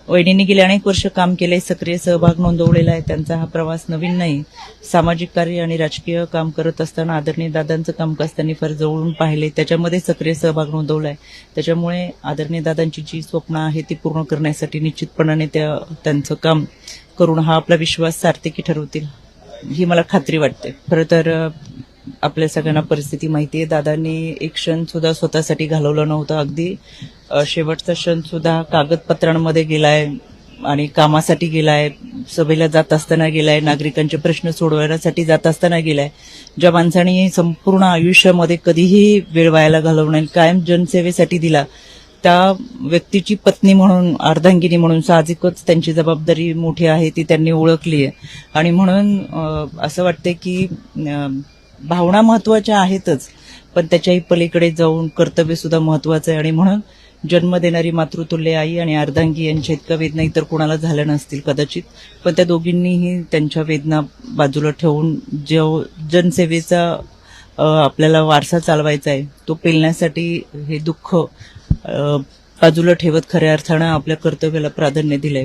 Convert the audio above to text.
वहिनींनी गेले अनेक वर्ष काम केले, सक्रिय सहभाग नोंदवलेला आहे. त्यांचा हा प्रवास नवीन नाही. सामाजिक कार्य आणि राजकीय काम करत असताना आदरणीय दादांचं कामकाज त्यांनी फार जवळून पाहिले, त्याच्यामध्ये सक्रिय सहभाग नोंदवलाय. त्याच्यामुळे आदरणीय दादांची जी स्वप्न आहे ती पूर्ण करण्यासाठी निश्चितपणाने त्यांचं काम करून हा आपला विश्वास सार्थकी ठरवतील ही मला खात्री वाटते. खरं तर आपल्या सगळ्यांना परिस्थिती माहिती आहे. दादांनी एक क्षण सुद्धा स्वतःसाठी घालवलं नव्हतं. अगदी शेवटचा क्षण सुद्धा कागदपत्रांमध्ये गेलाय आणि कामासाठी गेलाय, सभेला जात असताना गेलाय, नागरिकांचे प्रश्न सोडवण्यासाठी जात असताना गेलाय. ज्या माणसाने संपूर्ण आयुष्यामध्ये कधीही वेळ वायाला घालवू नये, कायम जनसेवेसाठी दिला, त्या व्यक्तीची पत्नी म्हणून, अर्धांगिनी म्हणून साहजिकच त्यांची जबाबदारी मोठी आहे, ती त्यांनी ओळखली आहे. आणि म्हणून असं वाटतं की भावना महत्वाच्या आहेतच, पण त्याच्याही पलीकडे जाऊन कर्तव्य सुद्धा महत्वाचं आहे. आणि म्हणून जन्म देणारी मातृतुल्य आई आणि अर्धांगी यांच्या इतका वेदना इतर कोणाला झाल्या नसतील कदाचित, पण त्या दोघींनीही त्यांच्या वेदना बाजूला ठेवून जो जनसेवेचा आपल्याला वारसा चालवायचा आहे तो पेलण्यासाठी हे दुःख बाजूला ठेवत खऱ्या अर्थानं आपल्या कर्तव्याला प्राधान्य दिलंय.